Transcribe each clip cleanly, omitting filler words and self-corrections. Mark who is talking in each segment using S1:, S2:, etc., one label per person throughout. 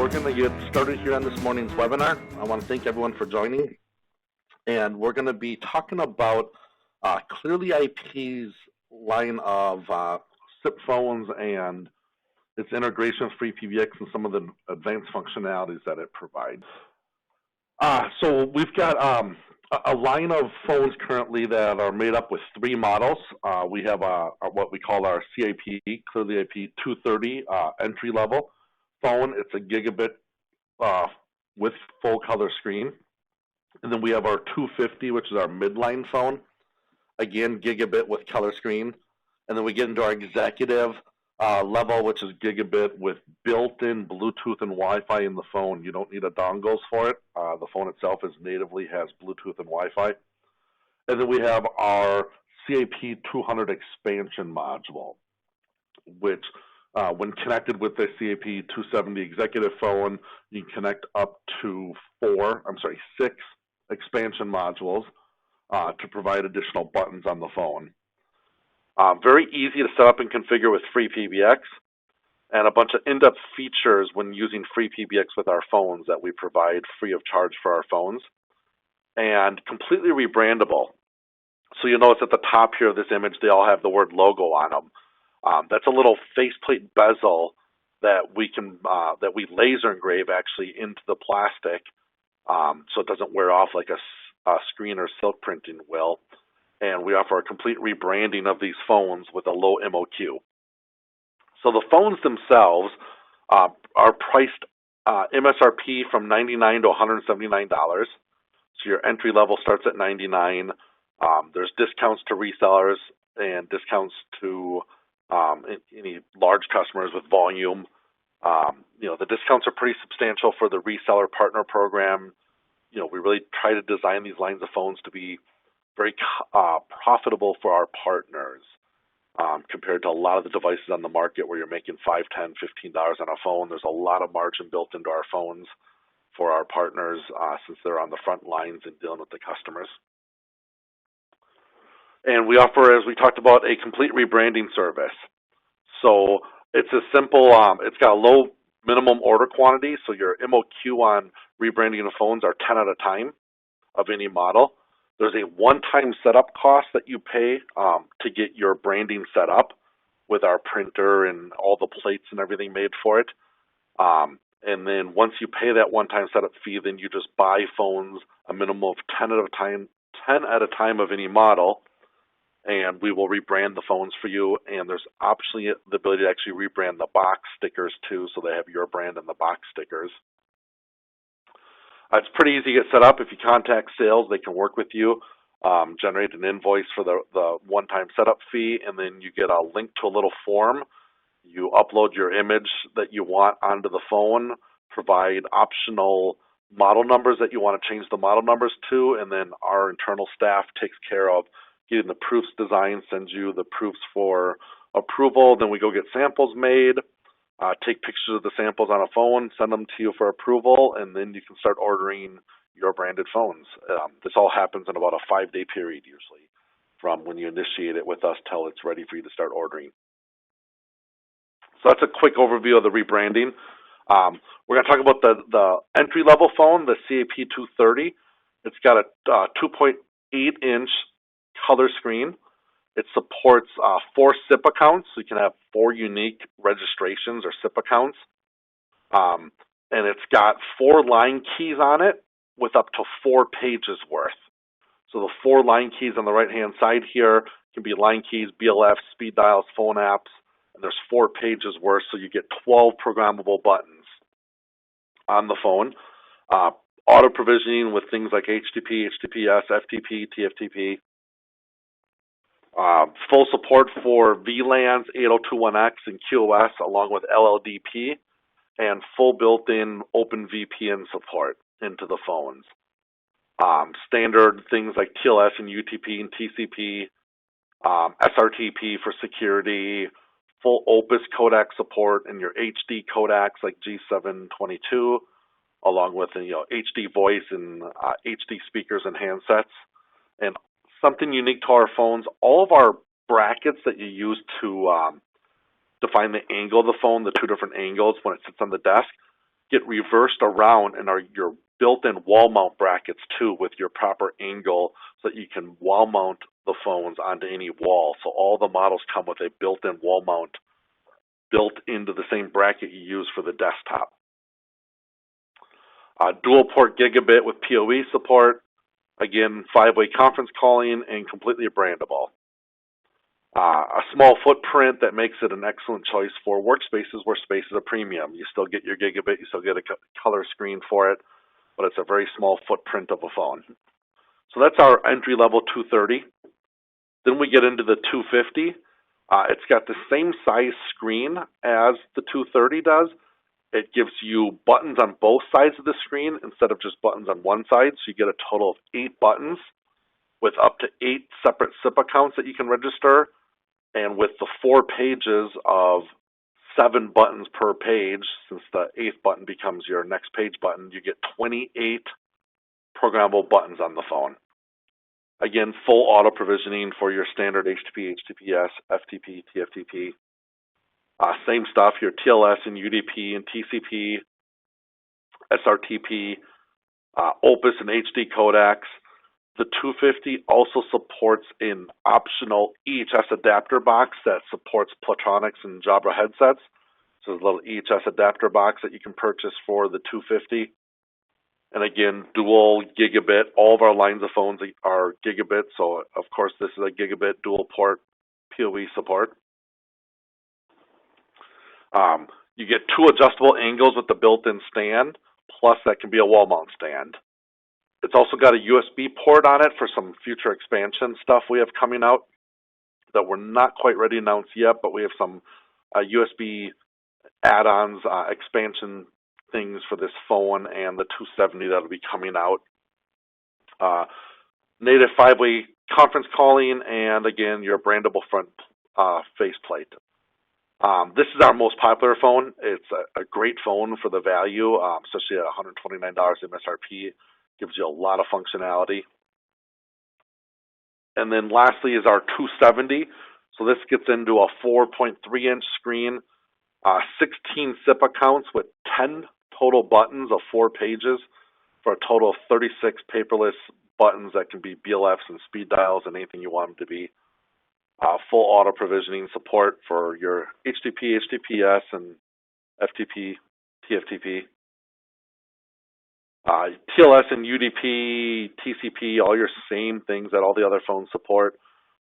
S1: we're going to get started here on this morning's webinar. I want to thank everyone for joining. And we're going to be talking about ClearlyIP's line of CIP phones and its integration with FreePBX and some of the advanced functionalities that it provides. So we've got a line of phones currently that are made up with 3 models. We have what we call our CIP, ClearlyIP 230 entry level phone. It's a gigabit with full color screen. And then we have our 250, which is our midline phone. Again, gigabit with color screen. And then we get into our executive level, which is gigabit with built-in Bluetooth and Wi-Fi in the phone. You don't need a dongles for it. The phone itself natively has Bluetooth and Wi-Fi. And then we have our CIP 200 expansion module, which when connected with the CIP 270 executive phone, you can connect up to 6 expansion modules to provide additional buttons on the phone. Very easy to set up and configure with FreePBX, and a bunch of in-depth features when using FreePBX with our phones that we provide free of charge for our phones, and completely rebrandable. So you'll notice at the top here of this image, they all have the word logo on them. That's a little faceplate bezel that we laser engrave actually into the plastic, so it doesn't wear off like a screen or silk printing will. And we offer a complete rebranding of these phones with a low MOQ. So the phones themselves are priced MSRP from $99 to $179. So your entry level starts at $99. There's discounts to resellers and discounts to any large customers with volume. The discounts are pretty substantial for the reseller partner program. We really try to design these lines of phones to be very profitable for our partners compared to a lot of the devices on the market where you're making $5, $10, $15 on a phone. There's a lot of margin built into our phones for our partners since they're on the front lines and dealing with the customers. And we offer, as we talked about, a complete rebranding service. So it's a simple, it's got a low minimum order quantity, so your MOQ on rebranding of phones are 10 at a time of any model. There's a one-time setup cost that you pay to get your branding set up with our printer and all the plates and everything made for it. And then once you pay that one-time setup fee, then you just buy phones a minimum of 10 at a time of any model, and we will rebrand the phones for you. And there's optionally the ability to actually rebrand the box stickers too, so they have your brand and the box stickers. It's pretty easy to get set up. If you contact sales, they can work with you, generate an invoice for the one-time setup fee, and then you get a link to a little form. You upload your image that you want onto the phone, provide optional model numbers that you want to change the model numbers to, and then our internal staff takes care of getting the proofs designed, sends you the proofs for approval. Then we go get samples made. Take pictures of the samples on a phone, send them to you for approval, and then you can start ordering your branded phones. This all happens in about a 5-day period usually from when you initiate it with us till it's ready for you to start ordering. So that's a quick overview of the rebranding. We're going to talk about the entry-level phone, the CIP 230. It's got a 2.8-inch color screen. It supports 4 SIP accounts, so you can have 4 unique registrations or SIP accounts. And it's got 4 line keys on it with up to 4 pages worth. So the 4 line keys on the right-hand side here can be line keys, BLF, speed dials, phone apps, and there's 4 pages worth, so you get 12 programmable buttons on the phone. Auto provisioning with things like HTTP, HTTPS, FTP, TFTP. Full support for VLANs, 8021X, and QoS, along with LLDP, and full built-in OpenVPN support into the phones. Standard things like TLS and UTP and TCP, SRTP for security, full Opus codec support, and your HD codecs like G722, along with HD voice and HD speakers and handsets. And something unique to our phones, all of our brackets that you use to define the angle of the phone, the 2 different angles when it sits on the desk, get reversed around and are your built-in wall mount brackets too with your proper angle so that you can wall mount the phones onto any wall. So all the models come with a built-in wall mount built into the same bracket you use for the desktop. Dual port gigabit with PoE support, again 5-way conference calling, and completely brandable. A small footprint that makes it an excellent choice for workspaces where space is a premium. You still get your gigabit, you still get a color screen for it, but it's a very small footprint of a phone. So that's our entry-level 230. Then we get into the 250. It's got the same size screen as the 230 does. It gives you buttons on both sides of the screen instead of just buttons on one side. So you get a total of 8 buttons with up to 8 separate SIP accounts that you can register. And with the 4 pages of 7 buttons per page, since the 8th button becomes your next page button, you get 28 programmable buttons on the phone. Again, full auto provisioning for your standard HTTP, HTTPS, FTP, TFTP. Same stuff, your TLS and UDP and TCP, SRTP, Opus and HD codecs. The 250 also supports an optional EHS adapter box that supports Platronics and Jabra headsets. So there's a little EHS adapter box that you can purchase for the 250. And again, dual gigabit. All of our lines of phones are gigabit, so of course this is a gigabit dual port PoE support. You get 2 adjustable angles with the built-in stand, plus that can be a wall mount stand. It's also got a USB port on it for some future expansion stuff we have coming out that we're not quite ready to announce yet, but we have some USB add-ons, expansion things for this phone and the 270 that'll be coming out. Native 5-way conference calling, and again, your brandable front faceplate. This is our most popular phone. It's a great phone for the value, especially at $129 MSRP. Gives you a lot of functionality. And then lastly is our 270. So this gets into a 4.3-inch screen, 16 SIP accounts with 10 total buttons of 4 pages for a total of 36 paperless buttons that can be BLFs and speed dials and anything you want them to be. Full auto provisioning support for your HTTP, HTTPS, and FTP, TFTP. TLS and UDP, TCP, all your same things that all the other phones support.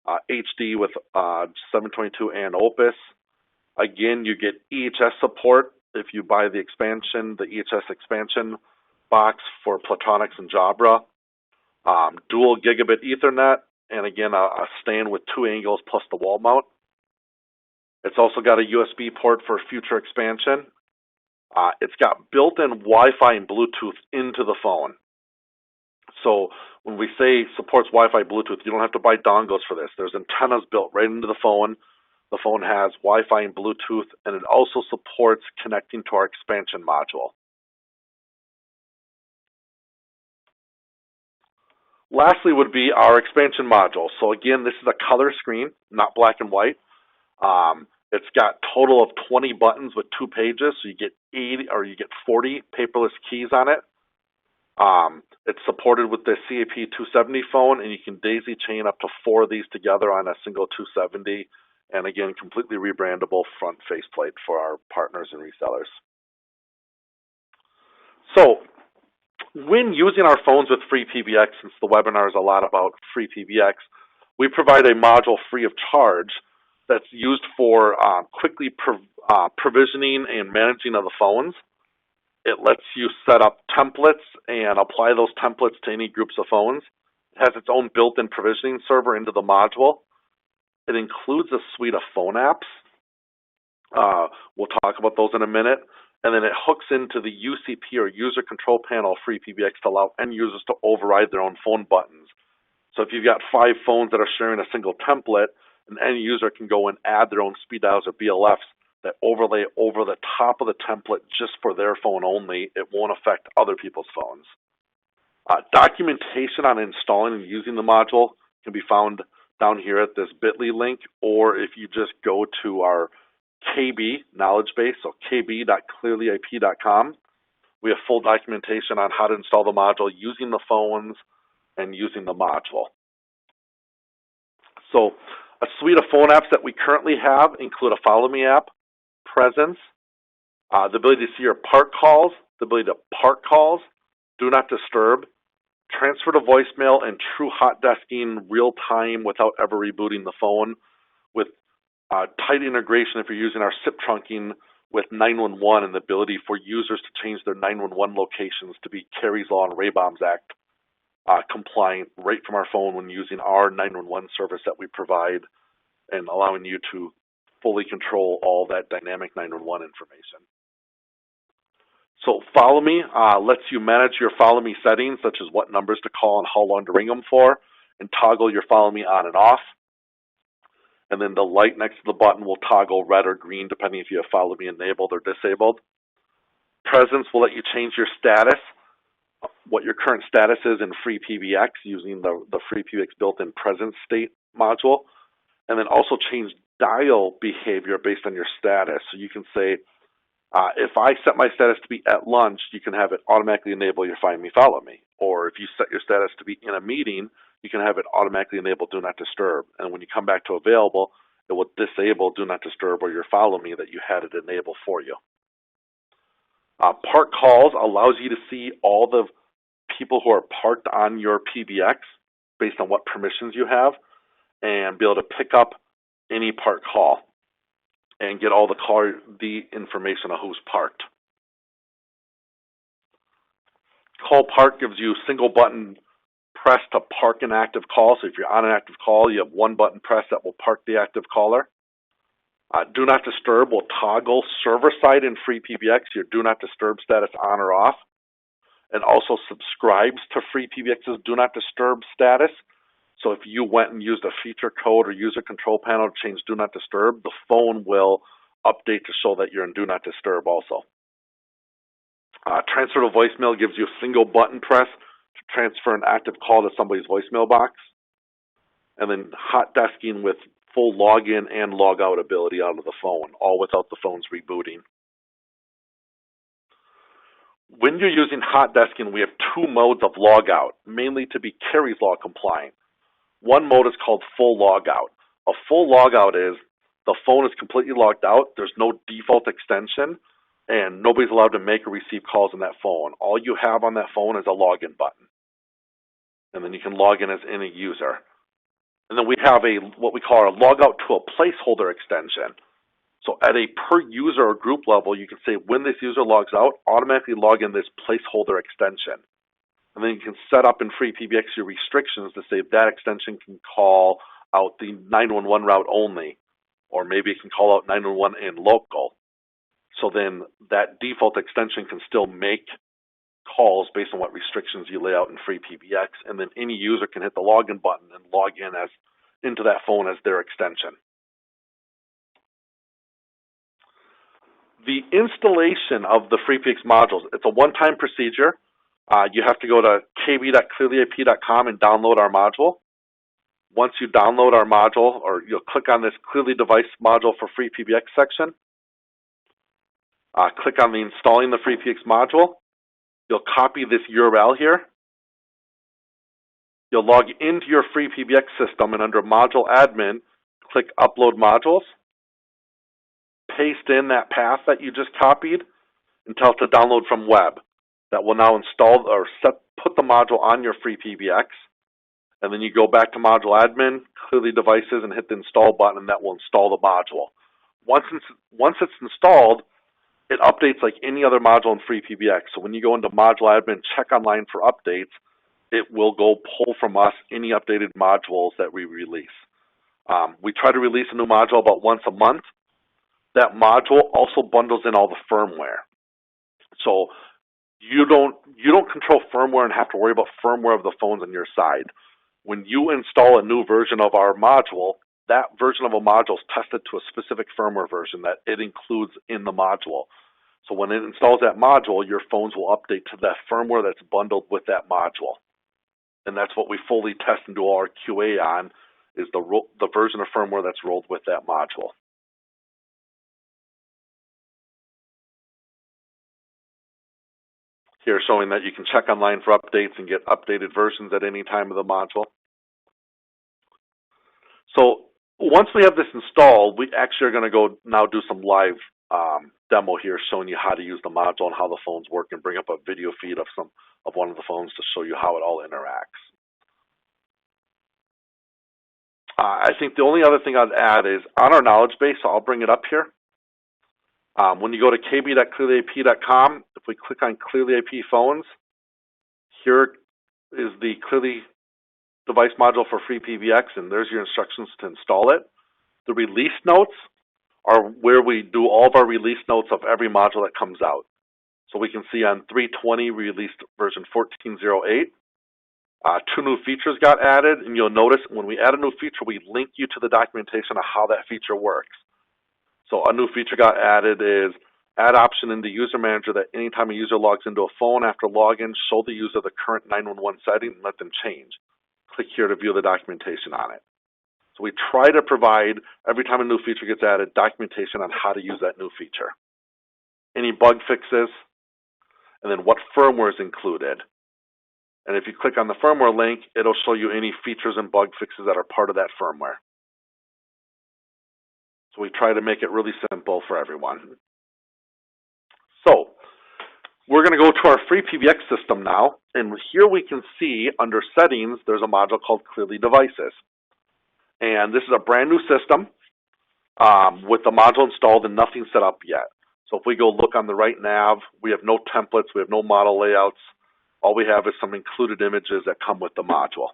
S1: HD with 722 and Opus. Again, you get EHS support if you buy the expansion, the EHS expansion box for Platronics and Jabra. Dual gigabit Ethernet, and again, a stand with 2 angles plus the wall mount. It's also got a USB port for future expansion. It's got built-in Wi-Fi and Bluetooth into the phone. So when we say supports Wi-Fi, Bluetooth, you don't have to buy dongles for this. There's antennas built right into the phone. The phone has Wi-Fi and Bluetooth, and it also supports connecting to our expansion module. Lastly would be our expansion module. So again, this is a color screen, not black and white. It's got total of 20 buttons with 2 pages, so you get 40 paperless keys on it. It's supported with the CIP 270 phone, and you can daisy chain up to 4 of these together on a single 270. And again, completely rebrandable front faceplate for our partners and resellers. So when using our phones with FreePBX, since the webinar is a lot about FreePBX, we provide a module free of charge that's used for quickly provisioning and managing of the phones. It lets you set up templates and apply those templates to any groups of phones. It has its own built-in provisioning server into the module. It includes a suite of phone apps. We'll talk about those in a minute. And then it hooks into the Ucp or user control panel of FreePBX to allow end users to override their own phone buttons. So if you've got 5 phones that are sharing a single template, an end user can go and add their own speed dials or BLFs that overlay over the top of the template just for their phone only. It won't affect other people's phones. Documentation on installing and using the module can be found down here at this bit.ly link, or if you just go to our KB knowledge base, so kb.clearlyip.com. We have full documentation on how to install the module using the phones and using the module. So a suite of phone apps that we currently have include a Follow Me app, Presence, the ability to see your park calls, the ability to park calls, Do Not Disturb, transfer to voicemail, and true hot desking real time without ever rebooting the phone, with tight integration if you're using our CIP trunking with 911 and the ability for users to change their 911 locations to be Kari's Law and Baum's Act compliant right from our phone when using our 911 service that we provide, and allowing you to fully control all that dynamic 911 information. So Follow Me lets you manage your Follow Me settings, such as what numbers to call and how long to ring them for, and toggle your Follow Me on and off. And then the light next to the button will toggle red or green depending if you have Follow Me enabled or disabled. Presence will let you change your status, what your current status is in FreePBX using the FreePBX built-in presence state module, and then also change dial behavior based on your status. So you can say, if I set my status to be at lunch, you can have it automatically enable your Find Me, Follow Me. Or if you set your status to be in a meeting, you can have it automatically enable Do Not Disturb. And when you come back to available, it will disable Do Not Disturb or your Follow Me that you had it enable for you. Park Calls allows you to see all the people who are parked on your PBX based on what permissions you have, and be able to pick up any park call and get all the information of who's parked. Call Park gives you single button press to park an active call. So if you're on an active call, you have one button press that will park the active caller. Do Not Disturb will toggle server side in FreePBX your Do Not Disturb status on or off, and also subscribes to FreePBX's Do Not Disturb status. So if you went and used a feature code or user control panel to change Do Not Disturb, the phone will update to show that you're in Do Not Disturb also. Transfer to voicemail gives you a single button press to transfer an active call to somebody's voicemail box. And then hot desking with full login and log out ability out of the phone, all without the phone's rebooting. When you're using hot desking, we have two modes of logout, mainly to be Kari's Law compliant. One mode is called full logout. A full logout is the phone is completely logged out, there's no default extension, and nobody's allowed to make or receive calls on that phone. All you have on that phone is a login button. And then you can log in as any user. And then we have what we call a logout to a placeholder extension. So at a per user or group level, you can say when this user logs out, automatically log in this placeholder extension. And then you can set up in FreePBX your restrictions to say that extension can call out the 911 route only, or maybe it can call out 911 and local. So then that default extension can still make calls based on what restrictions you lay out in FreePBX, and then any user can hit the login button and log in into that phone as their extension. The installation of the FreePBX modules, it's a one-time procedure. You have to go to kb.clearlyip.com and download our module. Once you download our module, or you'll click on this Clearly Device Module for FreePBX section, click on the Installing the FreePBX module. You'll copy this URL here. You'll log into your FreePBX system, and under Module Admin, click Upload Modules. Paste in that path that you just copied and tell it to download from web. That will now install or put the module on your FreePBX. And then you go back to Module Admin, Clearly Devices, and hit the Install button, and that will install the module. Once it's installed, it updates like any other module in FreePBX. So when you go into Module Admin, check online for updates, it will go pull from us any updated modules that we release. We try to release a new module about once a month. That module also bundles in all the firmware. So you don't control firmware and have to worry about firmware of the phones on your side. When you install a new version of our module, that version of a module is tested to a specific firmware version that it includes in the module. So when it installs that module, your phones will update to that firmware that's bundled with that module. And that's what we fully test and do all our QA on, is the version of firmware that's rolled with that module. Here showing that you can check online for updates and get updated versions at any time of the module. So once we have this installed, we actually are going to go now do some live demo here showing you how to use the module and how the phones work, and bring up a video feed of one of the phones to show you how it all interacts. I think the only other thing I'd add is on our knowledge base, so I'll bring it up here. When you go to kb.clearlyip.com, if we click on ClearlyIP Phones, here is the Clearly Device Module for FreePBX, and there's your instructions to install it. The release notes are where we do all of our release notes of every module that comes out. So we can see on 3.20 we released version 14.08. 2 new features got added, and you'll notice when we add a new feature, we link you to the documentation of how that feature works. So a new feature got added is add option in the user manager that anytime a user logs into a phone after login, show the user the current 911 setting and let them change. Click here to view the documentation on it. So we try to provide, every time a new feature gets added, documentation on how to use that new feature. Any bug fixes, and then what firmware is included. And if you click on the firmware link, it'll show you any features and bug fixes that are part of that firmware. So we try to make it really simple for everyone. So we're going to go to our FreePBX system now, and here we can see under settings, there's a module called Clearly Devices. And this is a brand new system with the module installed and nothing set up yet. So if we go look on the right nav, we have no templates, we have no model layouts. All we have is some included images that come with the module.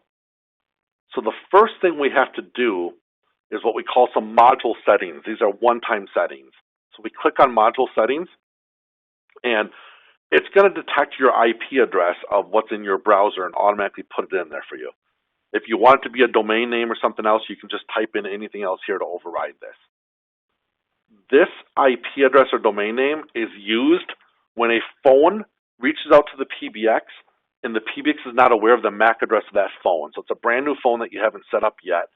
S1: So the first thing we have to do is what we call some module settings. These are one-time settings. So we click on module settings, and it's going to detect your IP address of what's in your browser and automatically put it in there for you. If you want it to be a domain name or something else, you can just type in anything else here to override this. This IP address or domain name is used when a phone reaches out to the PBX and the PBX is not aware of the MAC address of that phone. So it's a brand new phone that you haven't set up yet.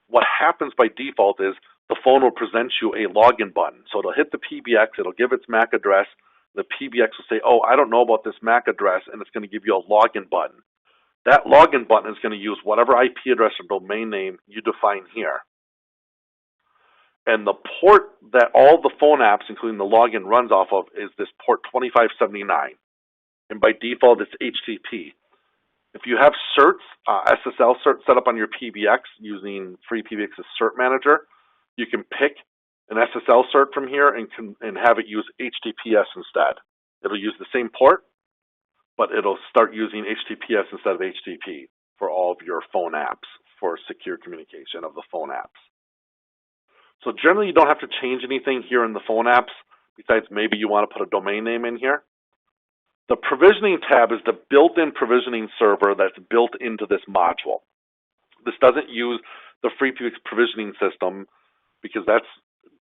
S1: What happens by default is the phone will present you a login button. So it'll hit the PBX, it'll give its MAC address, the PBX will say, oh, I don't know about this MAC address, and it's going to give you a login button. That login button is going to use whatever IP address or domain name you define here. And the port that all the phone apps, including the login, runs off of is this port 2579. And by default, it's HTTP. If you have certs, SSL cert set up on your PBX using FreePBX's cert manager, you can pick an SSL cert from here and have it use HTTPS instead. It'll use the same port, but it'll start using HTTPS instead of HTTP for all of your phone apps for secure communication of the phone apps. So generally, you don't have to change anything here in the phone apps, besides maybe you want to put a domain name in here. The provisioning tab is the built-in provisioning server that's built into this module. This doesn't use the FreePBX provisioning system because that's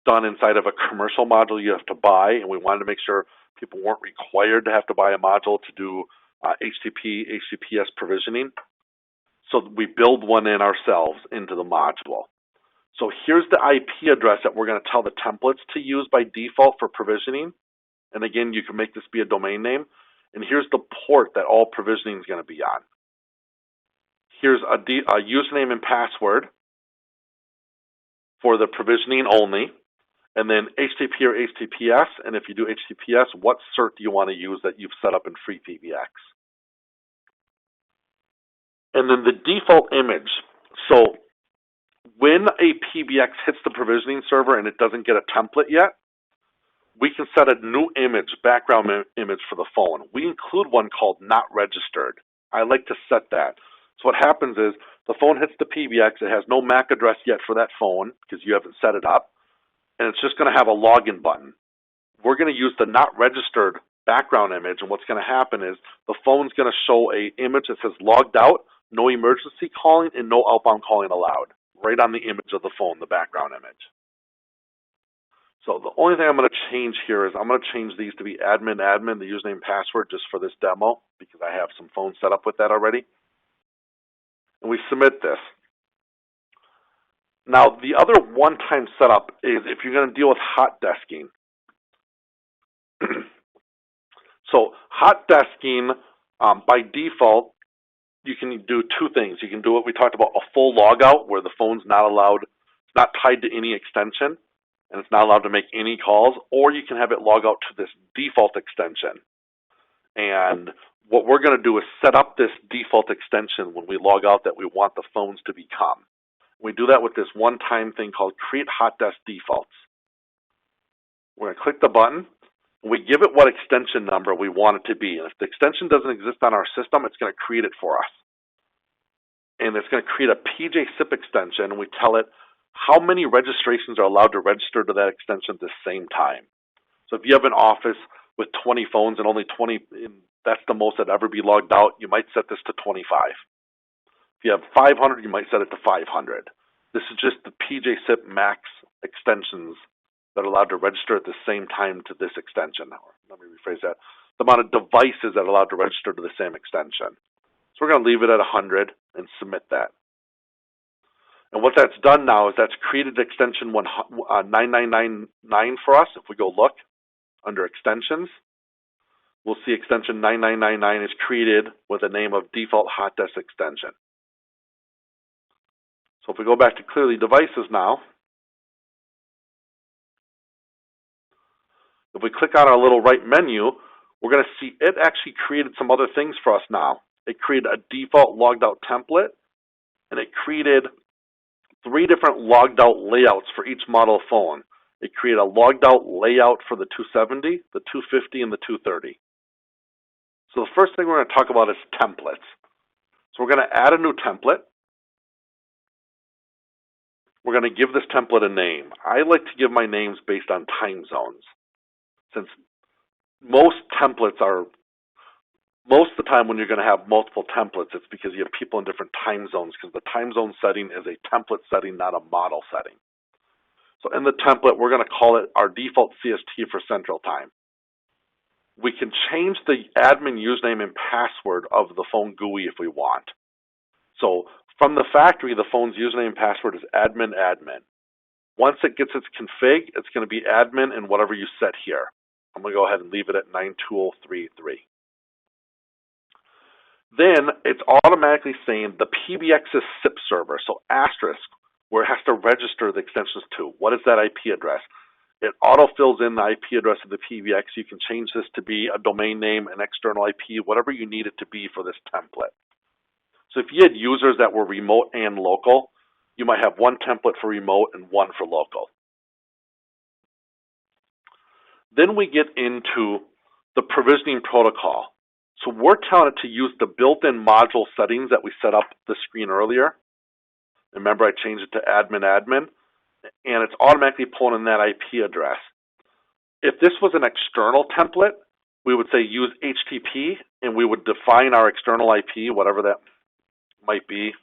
S1: done inside of a commercial module you have to buy, and we wanted to make sure people weren't required to have to buy a module to do HTTP, HTTPS provisioning. So we build one in ourselves into the module. So here's the IP address that we're going to tell the templates to use by default for provisioning. And again, you can make this be a domain name. And here's the port that all provisioning is going to be on. Here's a username and password for the provisioning only. And then HTTP or HTTPS. And if you do HTTPS, what cert do you want to use that you've set up in FreePBX? And then the default image. So when a PBX hits the provisioning server and it doesn't get a template yet, we can set a new image, background image for the phone. We include one called not registered. I like to set that. So what happens is the phone hits the PBX. It has no MAC address yet for that phone because you haven't set it up. And it's just going to have a login button. We're going to use the not registered background image. And what's going to happen is the phone's going to show an image that says logged out, no emergency calling, and no outbound calling allowed, right on the image of the phone, the background image. So the only thing I'm going to change here is I'm going to change these to be admin, the username and password just for this demo because I have some phones set up with that already. And we submit this. Now the other one-time setup is if you're going to deal with hot desking. So hot desking, by default, you can do two things. You can do what we talked about, a full logout where the phone's not allowed, it's not tied to any extension, and it's not allowed to make any calls, or you can have it log out to this default extension. And what we're going to do is set up this default extension when we log out that we want the phones to become. We do that with this one-time thing called Create Hot Desk Defaults. We're going to click the button. We give it what extension number we want it to be. And if the extension doesn't exist on our system, it's going to create it for us. And it's going to create a PJ SIP extension, and we tell it how many registrations are allowed to register to that extension at the same time. So if you have an office with 20 phones and only 20, that's the most that ever be logged out, you might set this to 25. If you have 500, you might set it to 500. This is just the PJ SIP max extensions that are allowed to register at the same time to this extension. Let me rephrase that. The amount of devices that are allowed to register to the same extension. So we're going to leave it at 100 and submit that. And what that's done now is that's created extension 9999 for us. If we go look under extensions, we'll see extension 9999 is created with the name of default hot desk extension. So if we go back to Clearly Devices now, if we click on our little right menu, we're going to see it actually created some other things for us now. It created a default logged out template, and it created 3 different logged out layouts for each model phone. It created a logged out layout for the 270, the 250, and the 230. So the first thing we're going to talk about is templates. So we're going to add a new template. We're going to give this template a name. I like to give my names based on time zones. Since most templates are, most of the time when you're going to have multiple templates, it's because you have people in different time zones, because the time zone setting is a template setting, not a model setting. So in the template, we're going to call it our default CST for Central Time. We can change the admin username and password of the phone GUI if we want. So from the factory, the phone's username and password is admin. Once it gets its config, it's going to be admin and whatever you set here. I'm going to go ahead and leave it at 92033. Then it's automatically saying the PBX is SIP server, so asterisk, where it has to register the extensions to. What is that IP address? It auto-fills in the IP address of the PBX. You can change this to be a domain name, an external IP, whatever you need it to be for this template. So if you had users that were remote and local, you might have one template for remote and one for local. Then we get into the provisioning protocol. So we're telling it to use the built-in module settings that we set up the screen earlier. Remember, I changed it to admin, and it's automatically pulling in that IP address. If this was an external template, we would say use HTTP, and we would define our external IP, whatever that might be.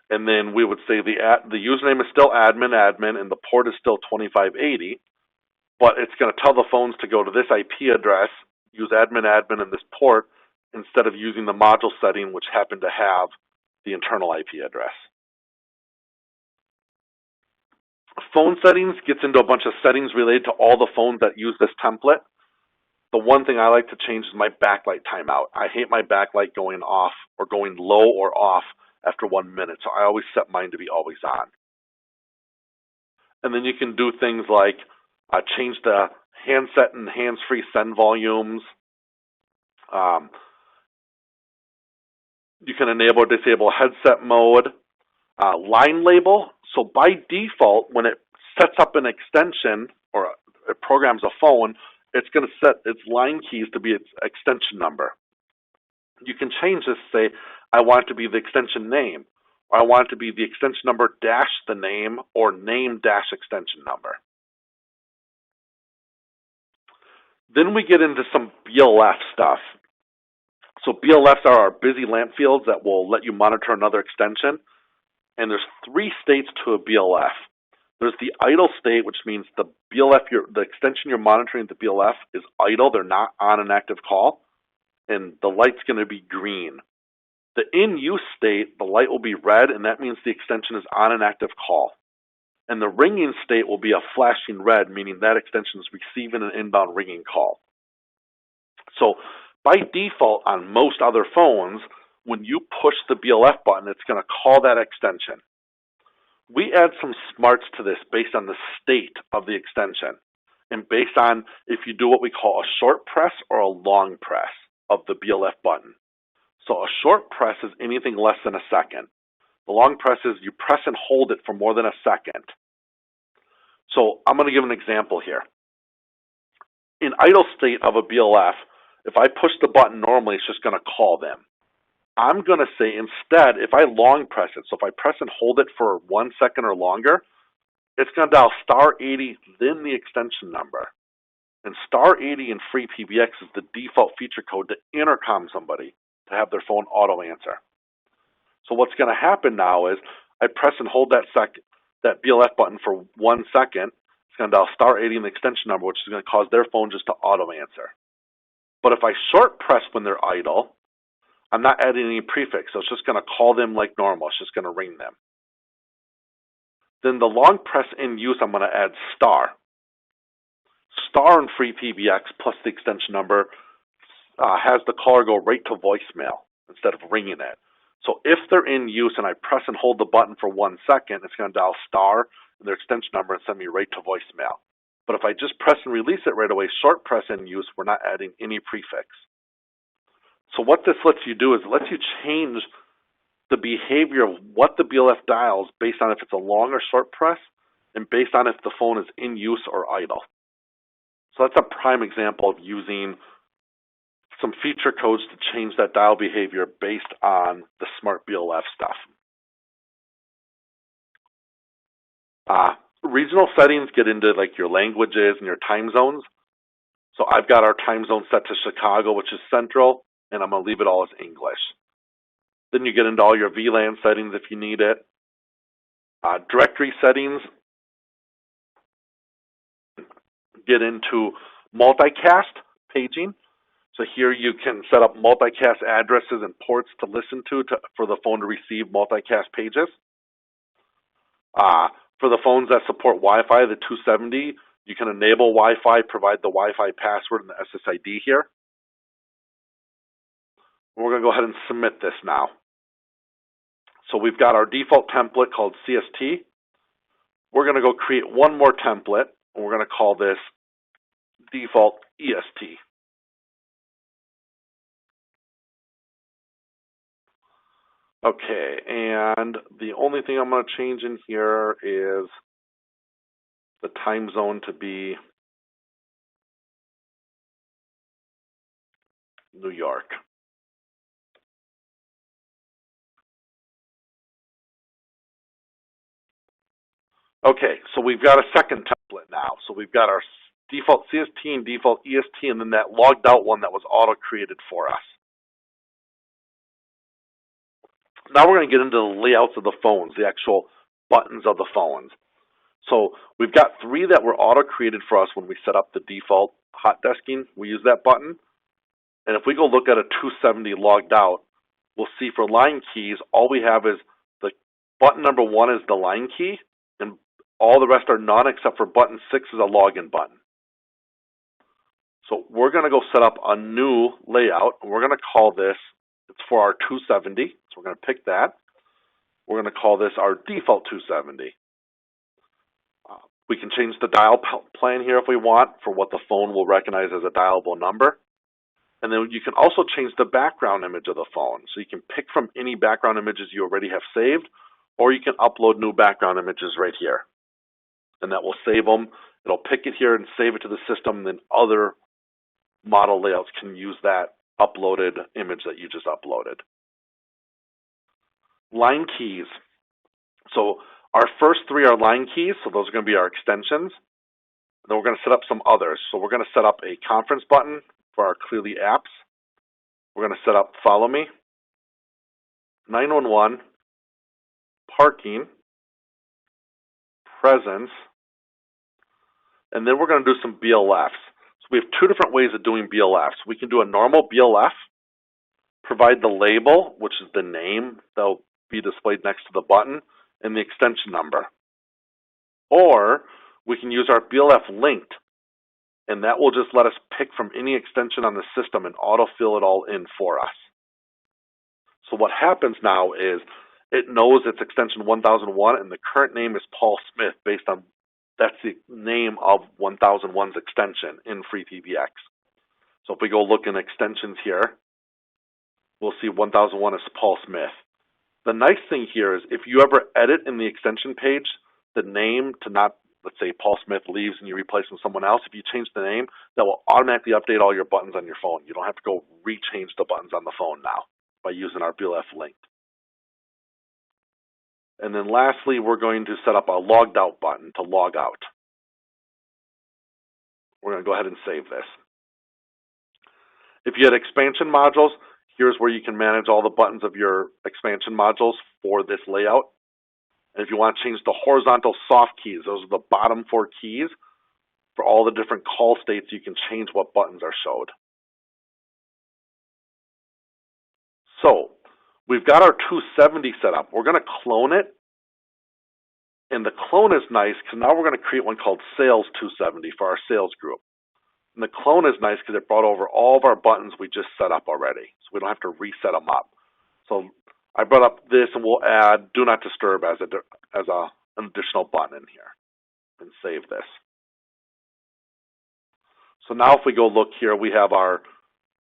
S1: And then we would say the username is still admin, and the port is still 2580, but it's going to tell the phones to go to this IP address, use admin and this port, instead of using the module setting, which happened to have the internal IP address. Phone settings gets into a bunch of settings related to all the phones that use this template. The one thing I like to change is my backlight timeout. I hate my backlight going off or going low or off after 1 minute, so I always set mine to be always on. And then you can do things like change the handset and hands-free send volumes. You can enable or disable headset mode. Line label, so by default, when it sets up an extension or it programs a phone, it's going to set its line keys to be its extension number. You can change this, say, I want it to be the extension name, or I want it to be the extension number dash the name, or name dash extension number. Then we get into some BLF stuff. So BLFs are our busy lamp fields that will let you monitor another extension. And there's 3 states to a BLF. There's the idle state, which means the BLF, the extension you're monitoring, the BLF, is idle. They're not on an active call, and the light's going to be green. The in-use state, the light will be red, and that means the extension is on an active call. And the ringing state will be a flashing red, meaning that extension is receiving an inbound ringing call. So by default on most other phones, when you push the BLF button, it's going to call that extension. We add some smarts to this based on the state of the extension and based on if you do what we call a short press or a long press of the BLF button. So a short press is anything less than a second. The long press is you press and hold it for more than a second. So I'm going to give an example here. In idle state of a BLF, if I push the button normally, it's just going to call them. I'm going to say instead, if I long press it, so if I press and hold it for 1 second or longer, it's going to dial *80, then the extension number. And *80 in FreePBX is the default feature code to intercom somebody to have their phone auto answer. So what's going to happen now is I press and hold that BLF button for 1 second. It's going to dial *80 in the extension number, which is going to cause their phone just to auto answer. But if I short press when they're idle, I'm not adding any prefix, so it's just going to call them like normal. It's just going to ring them. Then the long press in use, I'm going to add *. * in FreePBX plus the extension number has the caller go right to voicemail instead of ringing it. So if they're in use and I press and hold the button for 1 second, it's going to dial * and their extension number and send me right to voicemail. But if I just press and release it right away, short press in use, we're not adding any prefix. So what this lets you do is it lets you change the behavior of what the BLF dials based on if it's a long or short press and based on if the phone is in use or idle. So that's a prime example of using some feature codes to change that dial behavior based on the smart BLF stuff. Regional settings get into like your languages and your time zones. So I've got our time zone set to Chicago, which is Central, and I'm going to leave it all as English. Then you get into all your VLAN settings if you need it. Directory settings get into multicast paging. So here you can set up multicast addresses and ports to listen to for the phone to receive multicast pages. For the phones that support Wi-Fi, the 270, you can enable Wi-Fi, provide the Wi-Fi password and the SSID here. We're going to go ahead and submit this now. So we've got our default template called CST. We're going to go create one more template, and we're going to call this default EST. Okay, and the only thing I'm going to change in here is the time zone to be New York. Okay, so we've got a second template now. So we've got our default CST and default EST, and then that logged out one that was auto-created for us. Now we're going to get into the layouts of the phones, the actual buttons of the phones. So we've got 3 that were auto-created for us when we set up the default hot desking. We use that button. And if we go look at a 270 logged out, we'll see for line keys, all we have is the button number 1 is the line key, and all the rest are none except for button 6 is a login button. So we're going to go set up a new layout, and we're going to call this, it's for our 270, so we're going to pick that. We're going to call this our default 270. We can change the dial plan here if we want for what the phone will recognize as a dialable number. And then you can also change the background image of the phone. So you can pick from any background images you already have saved, or you can upload new background images right here. And that will save them. It'll pick it here and save it to the system, and then other model layouts can use that uploaded image that you just uploaded. Line keys. So our first 3 are line keys, so those are going to be our extensions. Then we're going to set up some others. So we're going to set up a conference button for our Clearly apps. We're going to set up Follow Me, 911, Parking, Presence, and then we're going to do some BLFs. So we have 2 different ways of doing BLFs. We can do a normal BLF, provide the label, which is the name that will be displayed next to the button, and the extension number. or we can use our BLF linked, and that will just let us pick from any extension on the system and autofill it all in for us. So what happens now is it knows it's extension 1001 and the current name is Paul Smith based on that's the name of 1001's extension in FreePBX. So if we go look in extensions here, we'll see 1001 is Paul Smith. The nice thing here is if you ever edit in the extension page the name to not, let's say Paul Smith leaves and you replace with someone else, if you change the name, that will automatically update all your buttons on your phone. You don't have to go rechange the buttons on the phone now by using our BLF linked. And then lastly, we're going to set up a logged out button to log out. We're going to go ahead and save this. If you had expansion modules, here's where you can manage all the buttons of your expansion modules for this layout. And if you want to change the horizontal soft keys, those are the bottom 4 keys. For all the different call states, you can change what buttons are showed. So we've got our 270 set up. We're going to clone it. And the clone is nice because now we're going to create one called Sales 270 for our sales group. And the clone is nice because it brought over all of our buttons we just set up already. So we don't have to reset them up. So I brought up this, and we'll add Do Not Disturb as an additional button in here and save this. So now if we go look here, we have our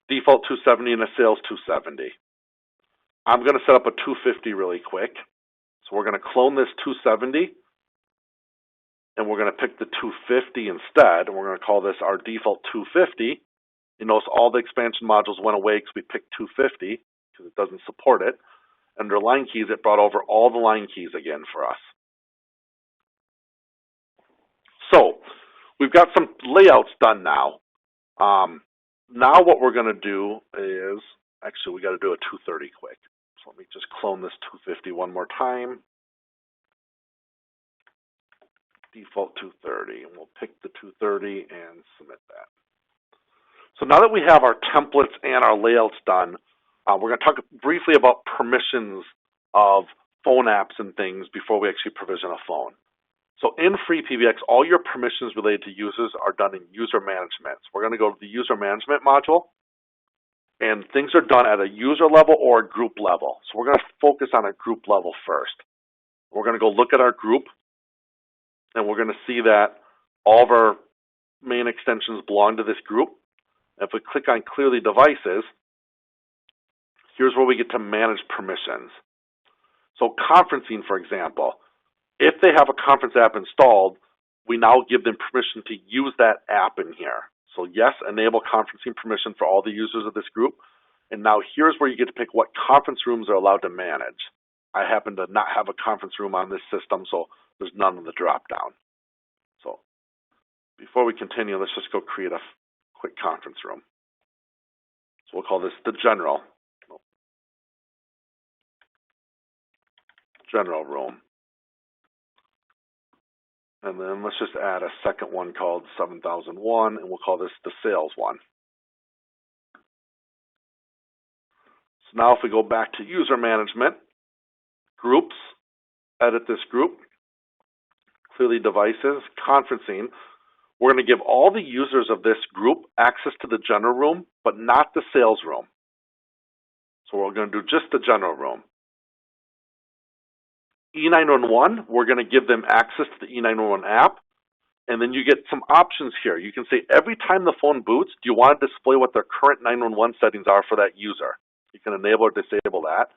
S1: default 270 and a sales 270. I'm going to set up a 250 really quick. So we're going to clone this 270, and we're going to pick the 250 instead, and we're going to call this our default 250. You notice all the expansion modules went away because we picked 250 because it doesn't support it. Under line keys, it brought over all the line keys again for us. So we've got some layouts done now. Now what we're going to do is, actually we got to do a 230 quick. So let me just clone this 250 one more time. Default 230, and we'll pick the 230 and submit that. So now that we have our templates and our layouts done, we're going to talk briefly about permissions of phone apps and things before we actually provision a phone. So in FreePBX, all your permissions related to users are done in user management. So we're going to go to the user management module, and things are done at a user level or a group level. So we're going to focus on a group level first. We're going to go look at our group, and we're going to see that all of our main extensions belong to this group. If we click on Clearly Devices, here's where we get to manage permissions. So conferencing, for example, if they have a conference app installed, we now give them permission to use that app in here. So yes, enable conferencing permission for all the users of this group. And now here's where you get to pick what conference rooms are allowed to manage. I happen to not have a conference room on this system, so there's none in the drop-down. So before we continue, let's just go create a quick conference room. So we'll call this the general room. And then let's just add a second one called 7001, and we'll call this the sales one. So now if we go back to user management, groups, edit this group, Clearly Devices, conferencing, we're going to give all the users of this group access to the general room, but not the sales room. So we're going to do just the general room. E911, we're going to give them access to the E911 app, and then you get some options here. You can say every time the phone boots, do you want to display what their current 911 settings are for that user? You can enable or disable that.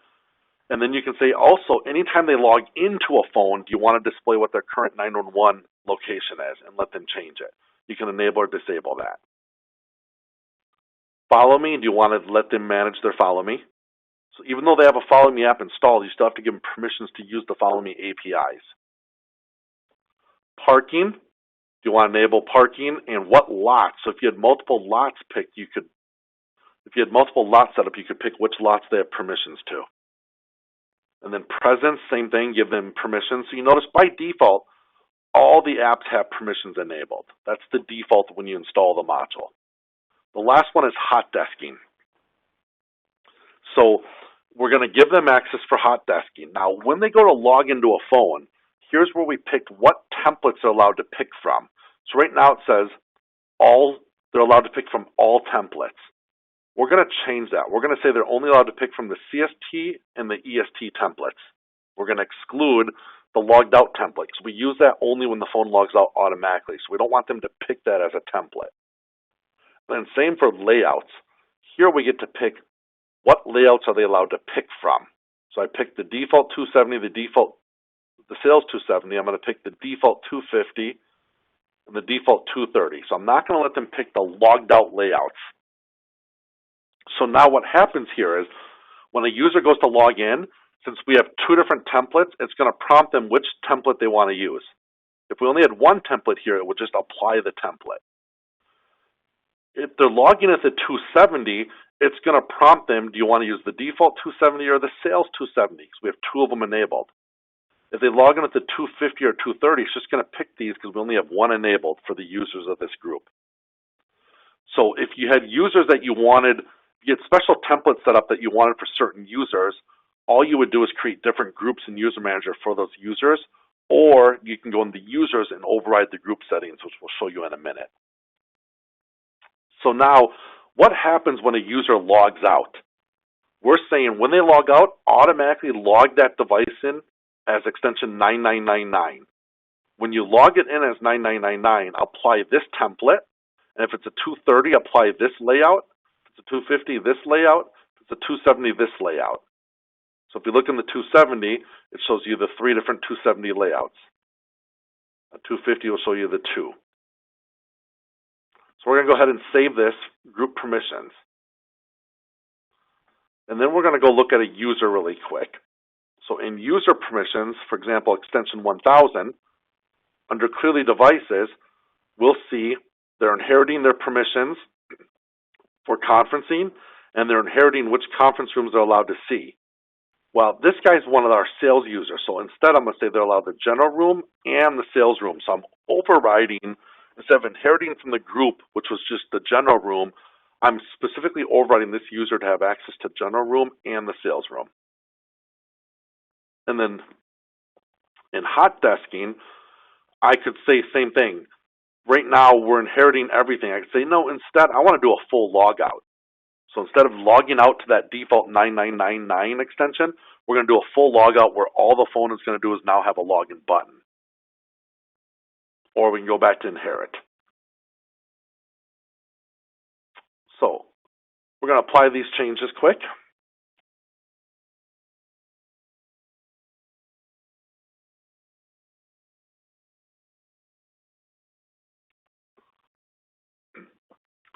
S1: And then you can say also, anytime they log into a phone, do you want to display what their current 911 location is and let them change it? You can enable or disable that. Follow Me, do you want to let them manage their Follow Me? So even though they have a Follow Me app installed, you still have to give them permissions to use the Follow Me APIs. Parking, do you want to enable parking, and what lots? So if you had multiple lots picked, if you had multiple lots set up, you could pick which lots they have permissions to. And then presence, same thing, give them permissions. So you notice by default, all the apps have permissions enabled. That's the default when you install the module. The last one is hot desking. So we're going to give them access for hot desking. Now, when they go to log into a phone, here's where we picked what templates they're allowed to pick from. So right now it says they're allowed to pick from all templates. We're going to change that. We're going to say they're only allowed to pick from the CST and the EST templates. We're going to exclude the logged out template, because we use that only when the phone logs out automatically. So we don't want them to pick that as a template. Then same for layouts. Here we get to pick what layouts are they allowed to pick from. So I picked the default 270, the sales 270. I'm going to pick the default 250 and the default 230. So I'm not going to let them pick the logged out layouts. So now what happens here is when a user goes to log in, since we have two different templates, it's going to prompt them which template they want to use. If we only had one template here, it would just apply the template. If they're logging at the 270, it's going to prompt them, do you want to use the default 270 or the sales 270? Because we have two of them enabled. If they log in at the 250 or 230, it's just going to pick these because we only have one enabled for the users of this group. So if you had users that you wanted, you had special templates set up that you wanted for certain users, all you would do is create different groups in User Manager for those users, or you can go in the users and override the group settings, which we'll show you in a minute. So now, what happens when a user logs out? We're saying when they log out, automatically log that device in as extension 9999. When you log it in as 9999, apply this template, and if it's a 230, apply this layout. If it's a 250, this layout. If it's a 270, this layout. So if you look in the 270, it shows you the three different 270 layouts. A 250 will show you the two. So we're going to go ahead and save this group permissions. And then we're going to go look at a user really quick. So in user permissions, for example, extension 1000, under Clearly Devices, we'll see they're inheriting their permissions for conferencing, and they're inheriting which conference rooms they're allowed to see. Well, this guy's one of our sales users, so instead I'm going to say they're allowed the general room and the sales room. So I'm overriding, instead of inheriting from the group, which was just the general room, I'm specifically overriding this user to have access to general room and the sales room. And then in hot desking, I could say same thing. Right now we're inheriting everything. I could say, no, instead I want to do a full logout. So instead of logging out to that default 9999 extension, we're going to do a full logout where all the phone is going to do is now have a login button. Or we can go back to inherit. So we're going to apply these changes quick.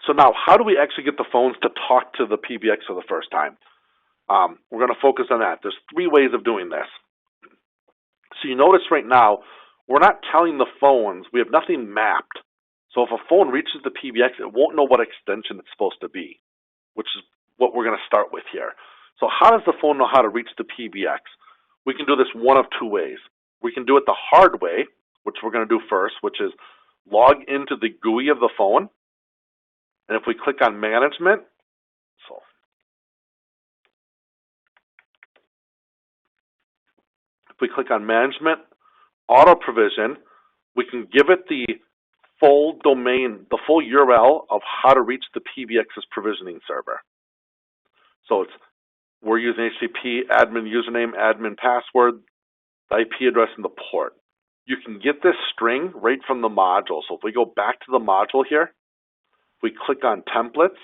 S1: So now, how do we actually get the phones to talk to the PBX for the first time? We're going to focus on that. There's three ways of doing this. So you notice right now, we're not telling the phones, we have nothing mapped. So if a phone reaches the PBX, it won't know what extension it's supposed to be, which is what we're going to start with here. So how does the phone know how to reach the PBX? We can do this one of two ways. We can do it the hard way, which we're going to do first, which is log into the GUI of the phone. And if we click on management, auto provision, we can give it the full domain, the full URL of how to reach the PBX's provisioning server. So we're using HTTP, admin username, admin password, the IP address, and the port. You can get this string right from the module. So if we go back to the module here, we click on templates.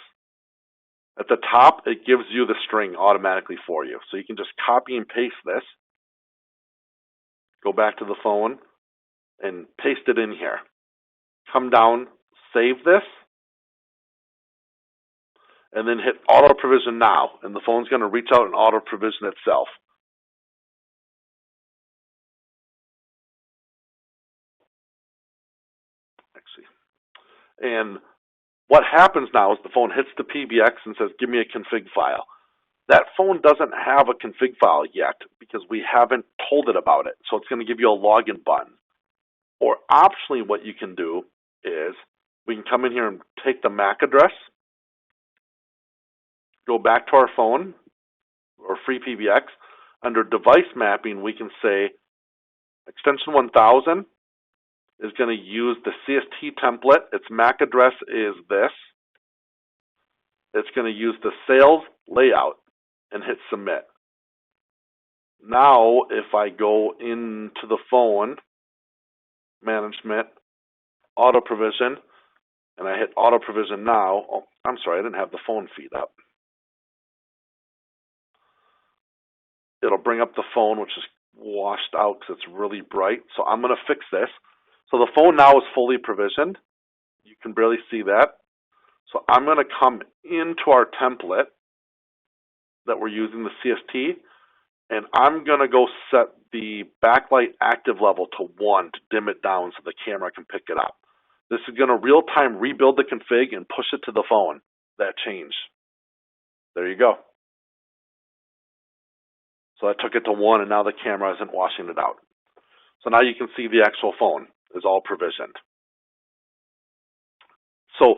S1: At the top, it gives you the string automatically for you. So you can just copy and paste this, go back to the phone, and paste it in here. Come down, save this, and then hit auto provision now, and the phone's going to reach out and auto provision itself. And what happens now is the phone hits the PBX and says, give me a config file. That phone doesn't have a config file yet because we haven't told it about it. So it's going to give you a login button. Or optionally, what you can do is we can come in here and take the MAC address, go back to our phone or FreePBX. Under device mapping, we can say Extension 1000 is going to use the CST template. Its MAC address is this. It's going to use the sales layout and hit submit. Now, if I go into the phone, management, auto provision, and I hit auto provision now, oh, I'm sorry, I didn't have the phone feed up. It'll bring up the phone, which is washed out because it's really bright. So I'm going to fix this. So the phone now is fully provisioned. You can barely see that. So I'm going to come into our template that we're using, the CST, and I'm going to go set the backlight active level to 1 to dim it down so the camera can pick it up. This is going to real-time rebuild the config and push it to the phone, that change. There you go. So I took it to 1, and now the camera isn't washing it out. So now you can see the actual phone is all provisioned. So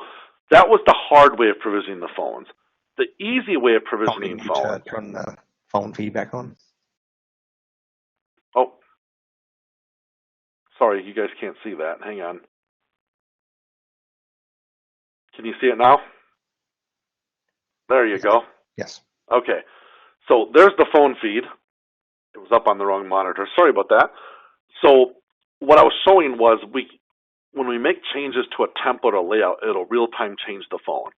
S1: that was the hard way of provisioning the phones. The easy way of provisioning phones.
S2: Turn the phone feedback on.
S1: Oh, sorry, you guys can't see that. Hang on. Can you see it now? There you go.
S2: Yes.
S1: Okay. So there's the phone feed. It was up on the wrong monitor. Sorry about that. So what I was showing was when we make changes to a template or layout, it'll real-time change the phone.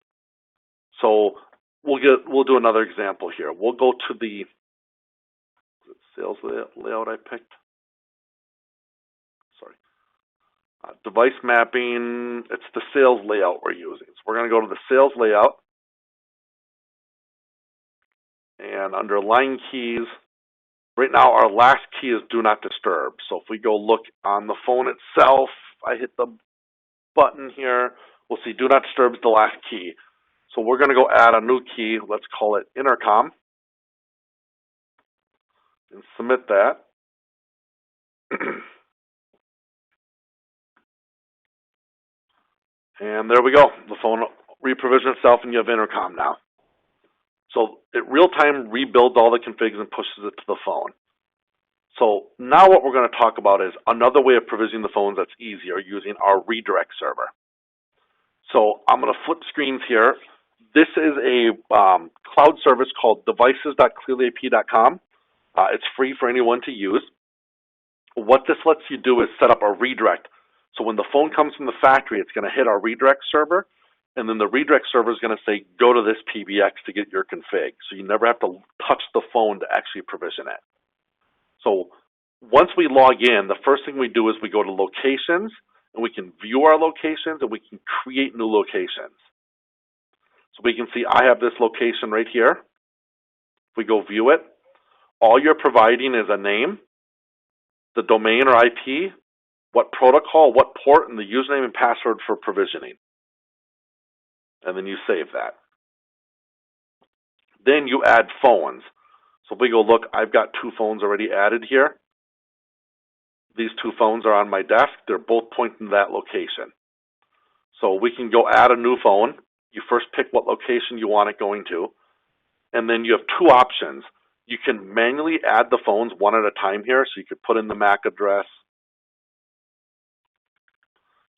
S1: So we'll do another example here. We'll go to the sales layout I picked. Sorry. Device mapping, it's the sales layout we're using. So we're going to go to the sales layout. And under line keys, right now our last key is do not disturb. So if we go look on the phone itself, I hit the button here, we'll see do not disturb is the last key. So we're going to go add a new key, let's call it intercom, and submit that. And there we go. The phone reprovisioned itself and you have intercom now. So it real-time rebuilds all the configs and pushes it to the phone. So now what we're going to talk about is another way of provisioning the phones that's easier using our redirect server. So I'm going to flip screens here. This is a cloud service called devices.clearlyip.com. It's free for anyone to use. What this lets you do is set up a redirect. So when the phone comes from the factory, it's going to hit our redirect server, and then the redirect server is going to say, go to this PBX to get your config. So you never have to touch the phone to actually provision it. So once we log in, the first thing we do is we go to locations, and we can view our locations, and we can create new locations. So we can see I have this location right here. If we go view it, all you're providing is a name, the domain or IP, what protocol, what port, and the username and password for provisioning. And then you save that. Then you add phones. So if we go look, I've got 2 phones already added here. These 2 phones are on my desk. They're both pointing to that location. So we can go add a new phone. You first pick what location you want it going to. And then you have 2 options. You can manually add the phones one at a time here. So you could put in the MAC address,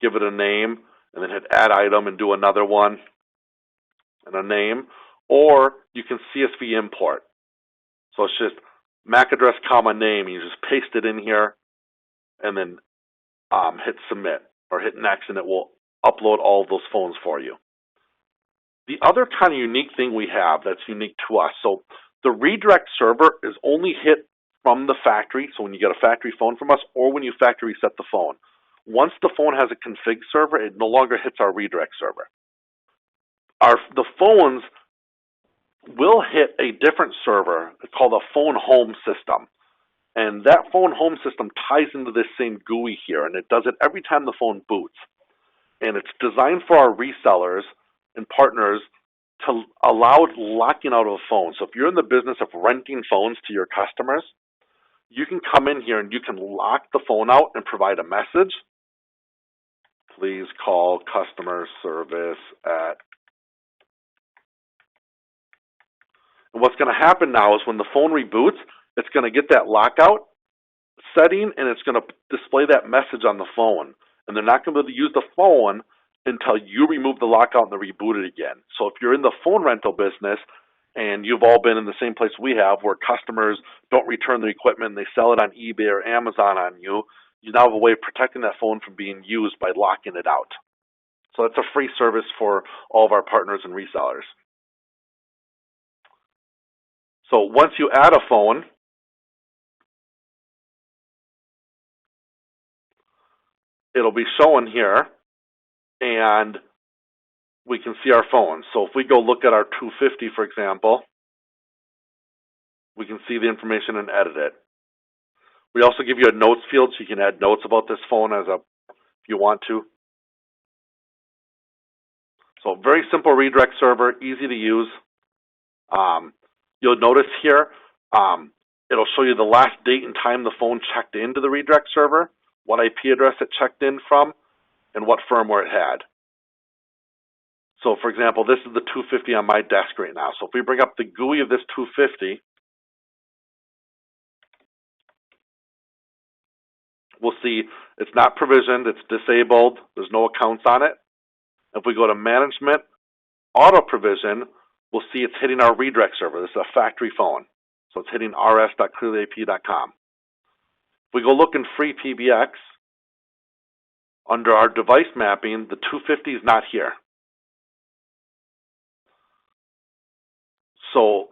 S1: give it a name, and then hit add item and do another one and a name. Or you can CSV import. So it's just MAC address, comma, name. You just paste it in here and then hit submit or hit next, and it will upload all of those phones for you. The other kind of unique thing we have that's unique to us, so the redirect server is only hit from the factory, so when you get a factory phone from us or when you factory reset the phone. Once the phone has a config server, it no longer hits our redirect server. The phones will hit a different server called a phone home system. And that phone home system ties into this same GUI here, and it does it every time the phone boots. And it's designed for our resellers and partners to allow locking out of a phone. So if you're in the business of renting phones to your customers, you can come in here and you can lock the phone out and provide a message. Please call customer service at. And what's going to happen now is when the phone reboots, it's going to get that lockout, setting, and it's going to display that message on the phone. And they're not going to be able to use the phone until you remove the lockout and they reboot it again. So if you're in the phone rental business and you've all been in the same place we have where customers don't return their equipment and they sell it on eBay or Amazon on you, you now have a way of protecting that phone from being used by locking it out. So that's a free service for all of our partners and resellers. So once you add a phone, it'll be shown here, and we can see our phones. So if we go look at our 250, for example, we can see the information and edit it. We also give you a notes field, so you can add notes about this phone if you want to. So very simple redirect server, easy to use. You'll notice here, it'll show you the last date and time the phone checked into the redirect server, what IP address it checked in from, and what firmware it had. So for example, this is the 250 on my desk right now. So if we bring up the GUI of this 250, we'll see it's not provisioned, it's disabled, there's no accounts on it. If we go to Management, Auto Provision, we'll see it's hitting our redirect server. This is a factory phone. So it's hitting rs.clearlyip.com. If we go look in FreePBX, under our device mapping, the 250 is not here. So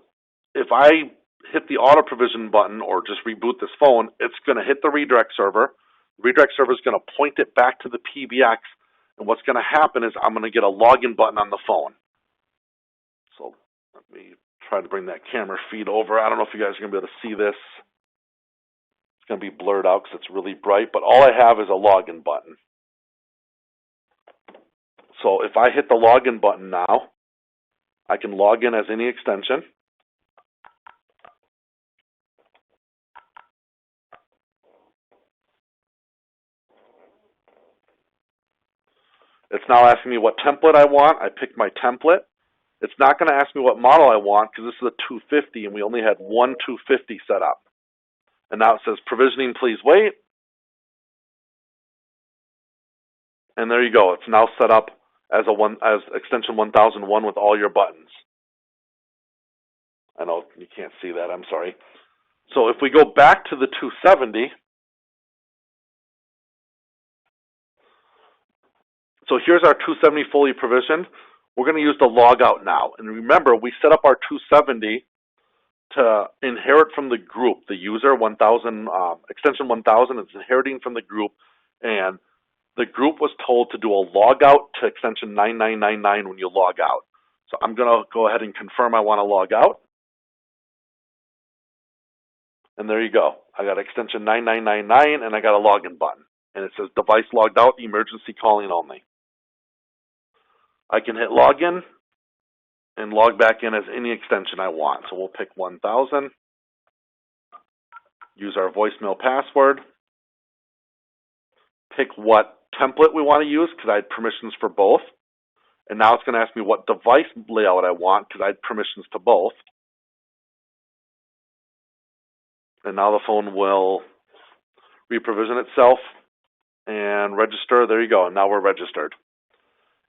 S1: if I hit the auto provision button or just reboot this phone, it's going to hit the redirect server. The redirect server is going to point it back to the PBX, and what's going to happen is I'm going to get a login button on the phone. So let me try to bring that camera feed over. I don't know if you guys are going to be able to see this. It's going to be blurred out because it's really bright, but all I have is a login button. So if I hit the login button now, I can log in as any extension. It's now asking me what template I want. I pick my template. It's not going to ask me what model I want because this is a 250 and we only had one 250 set up. And now it says provisioning, please wait. And there you go. It's now set up as extension 1001 with all your buttons. I know you can't see that, I'm sorry. So if we go back to the 270, so here's our 270 fully provisioned. We're going to use the logout now. And remember, we set up our 270 to inherit from the group. The user 1000, extension 1000 is inheriting from the group, and the group was told to do a logout to extension 9999 when you log out. So I'm going to go ahead and confirm I want to log out. And there you go. I got extension 9999 and I got a login button. And it says device logged out, emergency calling only. I can hit login and log back in as any extension I want. So we'll pick 1000, use our voicemail password, pick what template we want to use because I had permissions for both. And now it's going to ask me what device layout I want because I had permissions to both. And now the phone will reprovision itself and register. There you go. Now we're registered.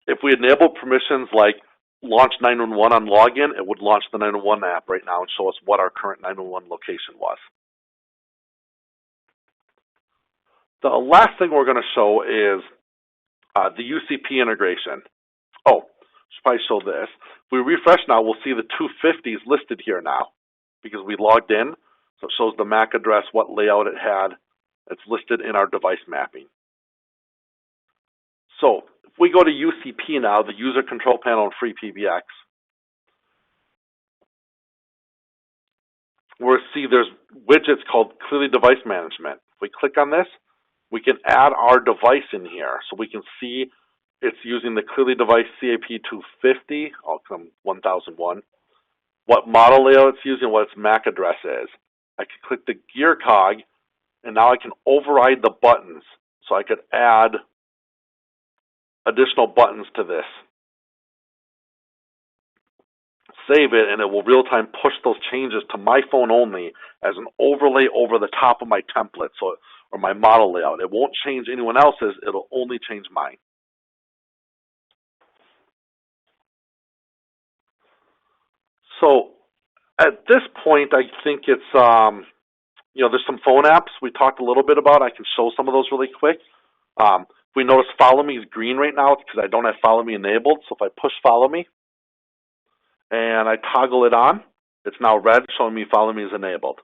S1: If we enable permissions like launch 911 on login, it would launch the 911 app right now and show us what our current 911 location was. The last thing we're going to show is the Ucp integration. Oh, should probably show this. If we refresh now, we'll see the 250s listed here now because we logged in. So it shows the MAC address, what layout it had. It's listed in our device mapping. So if we go to UCP now, the User Control Panel in FreePBX, we'll see there's widgets called Clearly Device Management. If we click on this, we can add our device in here. So we can see it's using the Clearly Device CIP 250, I'll come 1001, what model layout it's using, what its MAC address is. I can click the gear cog, and now I can override the buttons. So I could add additional buttons to this. save it, and it will real-time push those changes to my phone only as an overlay over the top of my template, or my model layout. It won't change anyone else's, it'll only change mine. So at this point, I think it's, there's some phone apps we talked a little bit about. I can show some of those really quick. If we notice Follow Me is green right now, it's because I don't have Follow Me enabled. So if I push Follow Me and I toggle it on, it's now red, showing me Follow Me is enabled.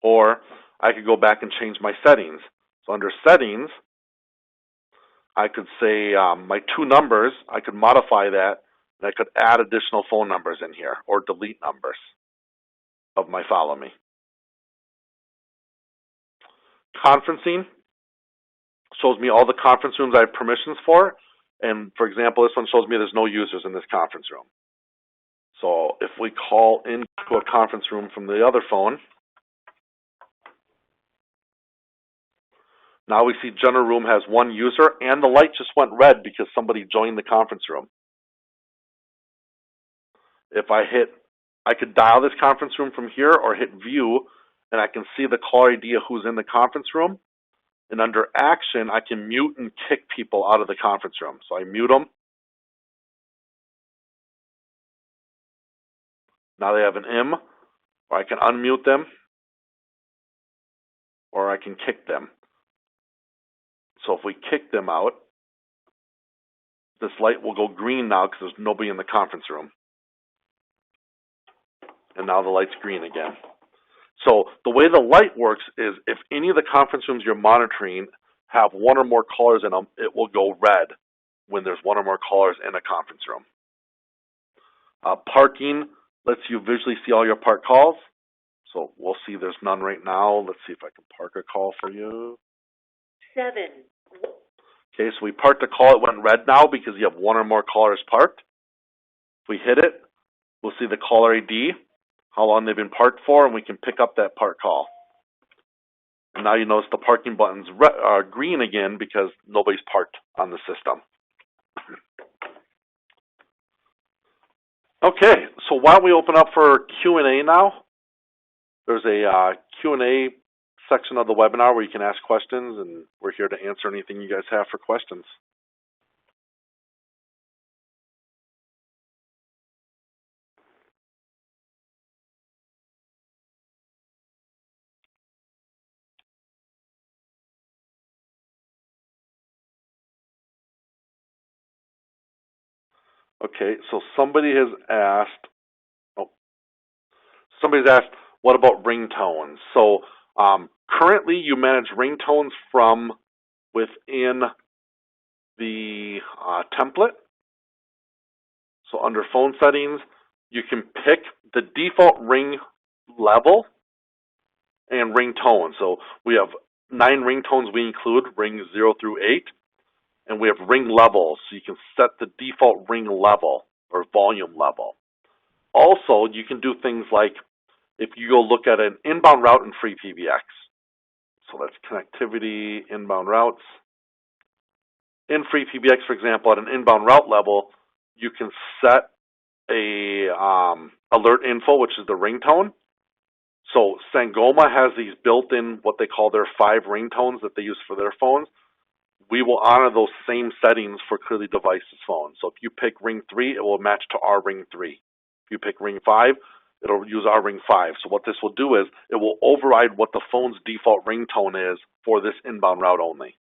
S1: Or I could go back and change my settings. So under Settings, I could say my 2 numbers, I could modify that, and I could add additional phone numbers in here, or delete numbers of my Follow Me. Conferencing shows me all the conference rooms I have permissions for, and for example, this one shows me there's no users in this conference room. So if we call into a conference room from the other phone, now we see general room has 1 user, and the light just went red because somebody joined the conference room. If I could dial this conference room from here or hit view, and I can see the caller ID of who's in the conference room. And under action, I can mute and kick people out of the conference room. So I mute them. Now they have an IM, or I can unmute them, or I can kick them. So if we kick them out, this light will go green now because there's nobody in the conference room. And now the light's green again. So the way the light works is if any of the conference rooms you're monitoring have 1 or more callers in them, it will go red when there's 1 or more callers in a conference room. Parking lets you visually see all your park calls. So we'll see there's none right now. Let's see if I can park a call for you.
S3: 7.
S1: Okay, so we parked a call. It went red now because you have 1 or more callers parked. If we hit it, we'll see the caller ID, how long they've been parked for, and we can pick up that park call. And now you notice the parking button's green again because nobody's parked on the system. Okay, so why don't we open up for Q&A now? There's a Q&A section of the webinar where you can ask questions, and we're here to answer anything you guys have for questions. Okay, so somebody has asked, what about ringtones? So currently you manage ringtones from within the template. So under phone settings, you can pick the default ring level and ringtone. So we have 9 ringtones we include, rings 0 through 8. And we have ring levels, so you can set the default ring level or volume level. Also, you can do things like if you go look at an inbound route in FreePBX. So that's connectivity, inbound routes. In FreePBX, for example, at an inbound route level, you can set a alert info, which is the ringtone. So Sangoma has these built-in, what they call their 5 ringtones that they use for their phones. We will honor those same settings for Clearly Devices phones. So if you pick ring 3, it will match to our ring 3. If you pick ring 5, it'll use our ring 5. So what this will do is it will override what the phone's default ringtone is for this inbound route only.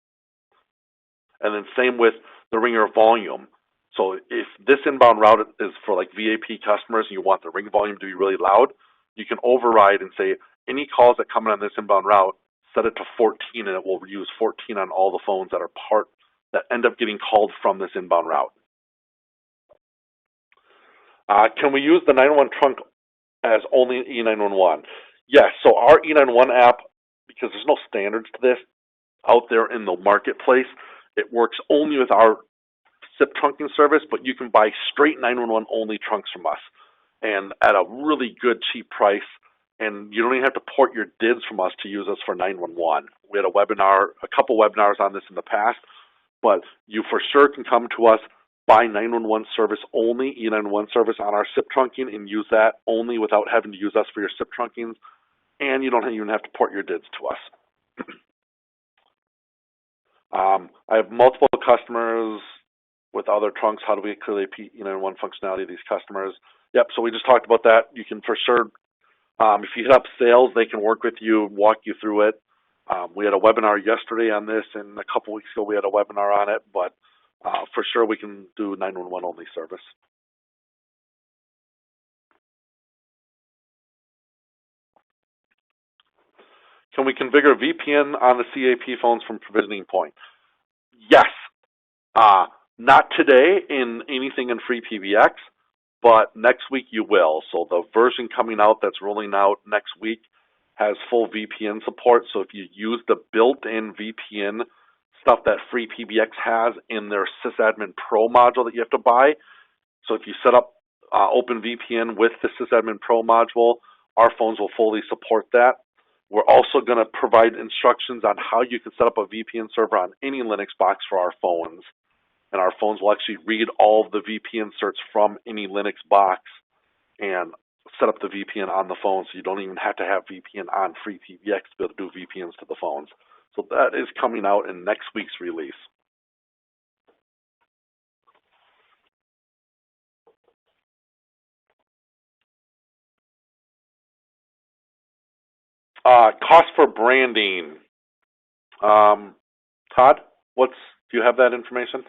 S1: And then same with the ringer volume. So if this inbound route is for like VIP customers and you want the ring volume to be really loud, you can override and say any calls that come in on this inbound route, set it to 14, and it will use 14 on all the phones that end up getting called from this inbound route. Can we use the 911 trunk as only E911? Yes, so our E911 app, because there's no standards to this out there in the marketplace, it works only with our CIP trunking service, but you can buy straight 911 only trunks from us and at a really good cheap price. And you don't even have to port your DIDs from us to use us for 911. We had a couple webinars on this in the past, but you for sure can come to us, buy 911 service only, E911 service on our SIP trunking and use that only without having to use us for your SIP trunkings, and you don't even have to port your DIDs to us. I have multiple customers with other trunks. How do we get ClearlyIP E911 functionality of these customers? Yep, so we just talked about that. You can for sure, if you hit up sales, they can work with you, walk you through it. We had a webinar yesterday on this, and a couple weeks ago we had a webinar on it, but for sure we can do 911 only service. Can we configure VPN on the CIP phones from provisioning point? Yes. Not today in anything in FreePBX, but next week you will. So the version coming out that's rolling out next week has full VPN support. So if you use the built-in VPN stuff that FreePBX has in their Sysadmin Pro module that you have to buy, so if you set up OpenVPN with the Sysadmin Pro module, our phones will fully support that. We're also going to provide instructions on how you can set up a VPN server on any Linux box for our phones. And our phones will actually read all of the VPN certs from any Linux box and set up the VPN on the phone, so you don't even have to have VPN on FreePBX to be able to do VPNs to the phones. So that is coming out in next week's release. Cost for branding. Todd, do you have that information?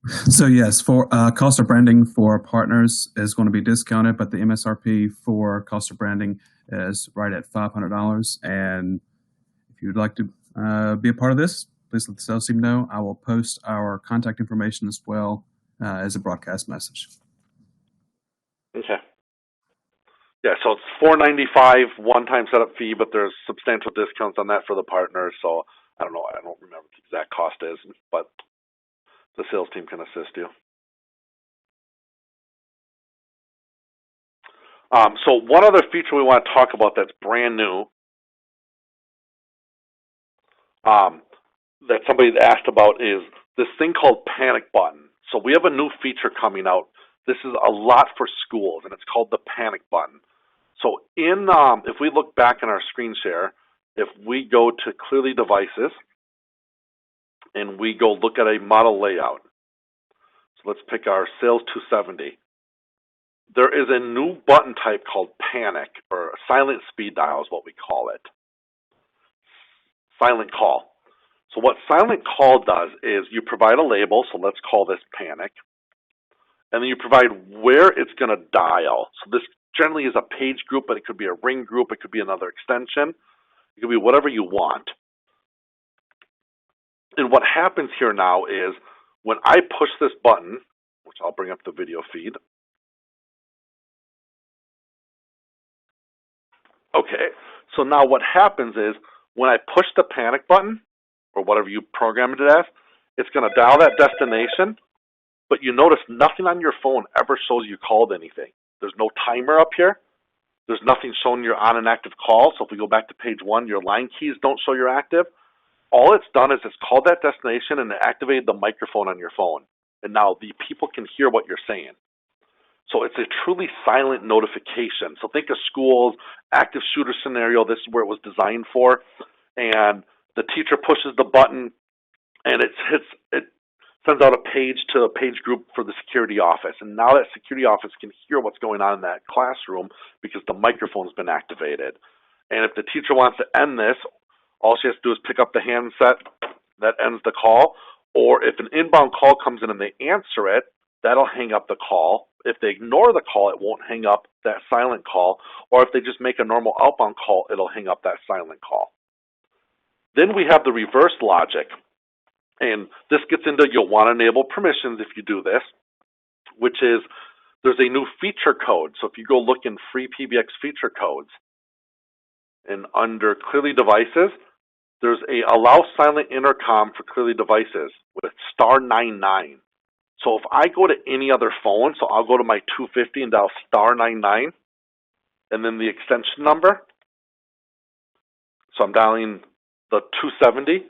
S3: So yes, for cost of branding for partners is going to be discounted, but the MSRP for cost of branding is right at $500. And if you'd like to be a part of this, please let the sales team know. I will post our contact information as well as a broadcast message. Okay.
S1: Yeah, so it's $495 one-time setup fee, but there's substantial discounts on that for the partners. So I don't know, I don't remember what the exact cost is, but the sales team can assist you. So one other feature we want to talk about that's brand new, that somebody asked about, is this thing called panic button. So we have a new feature coming out. This is a lot for schools, and it's called the panic button. So if we look back in our screen share, if we go to Clearly Devices, and we go look at a model layout. So let's pick our Sales 270. There is a new button type called Panic, or Silent Speed Dial is what we call it. Silent Call. So what Silent Call does is you provide a label, so let's call this Panic, and then you provide where it's going to dial. So this generally is a page group, but it could be a ring group, it could be another extension, it could be whatever you want. And what happens here now is when I push this button, which I'll bring up the video feed. Okay, so now what happens is when I push the panic button, or whatever you programmed it as, it's going to dial that destination, but you notice nothing on your phone ever shows you called anything. There's no timer up here. There's nothing showing you're on an active call. So if we go back to page 1, your line keys don't show you're active. All it's done is it's called that destination and it activated the microphone on your phone. And now the people can hear what you're saying. So it's a truly silent notification. So think of schools, active shooter scenario. This is where it was designed for. And the teacher pushes the button and it sends out a page to a page group for the security office. And now that security office can hear what's going on in that classroom because the microphone's been activated. And if the teacher wants to end this, all she has to do is pick up the handset that ends the call. Or if an inbound call comes in and they answer it, that'll hang up the call. If they ignore the call, it won't hang up that silent call. Or if they just make a normal outbound call, it'll hang up that silent call. Then we have the reverse logic. And this gets into you'll want to enable permissions if you do this, which is there's a new feature code. So if you go look in FreePBX feature codes, and under Clearly Devices, there's a allow silent intercom for Clearly Devices with *99. So if I go to any other phone, so I'll go to my 250 and dial *99, and then the extension number. So I'm dialing the 270.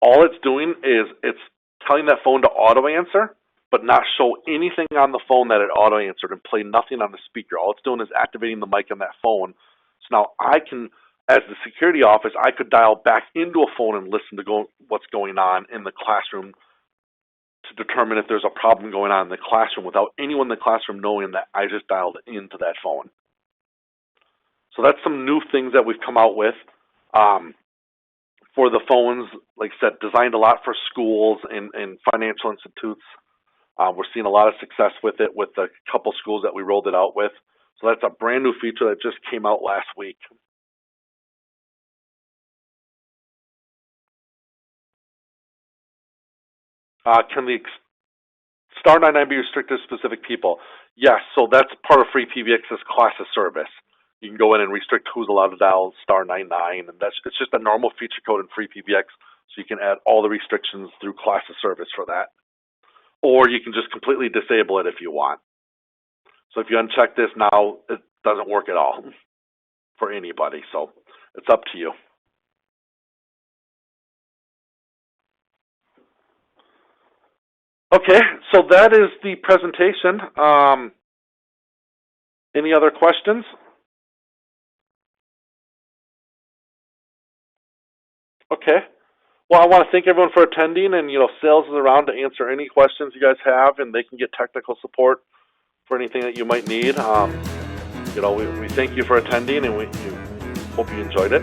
S1: all it's doing is it's telling that phone to auto answer, but not show anything on the phone that it auto answered and play nothing on the speaker. All it's doing is activating the mic on that phone. So now I can, as the security office, I could dial back into a phone and listen to what's going on in the classroom to determine if there's a problem going on in the classroom without anyone in the classroom knowing that I just dialed into that phone. So that's some new things that we've come out with for the phones. Like I said, designed a lot for schools and financial institutes. We're seeing a lot of success with it with the couple schools that we rolled it out with. So that's a brand new feature that just came out last week. Can the star 99 be restricted to specific people? Yes, so that's part of FreePBX's class of service. You can go in and restrict who's allowed to dial star 99, and it's just a normal feature code in FreePBX, so you can add all the restrictions through class of service for that. Or you can just completely disable it if you want. So if you uncheck this now, it doesn't work at all for anybody, so it's up to you. Okay, so that is the presentation. Any other questions? Okay. Well, I want to thank everyone for attending, and sales is around to answer any questions you guys have, and they can get technical support for anything that you might need. We thank you for attending, and we hope you enjoyed it.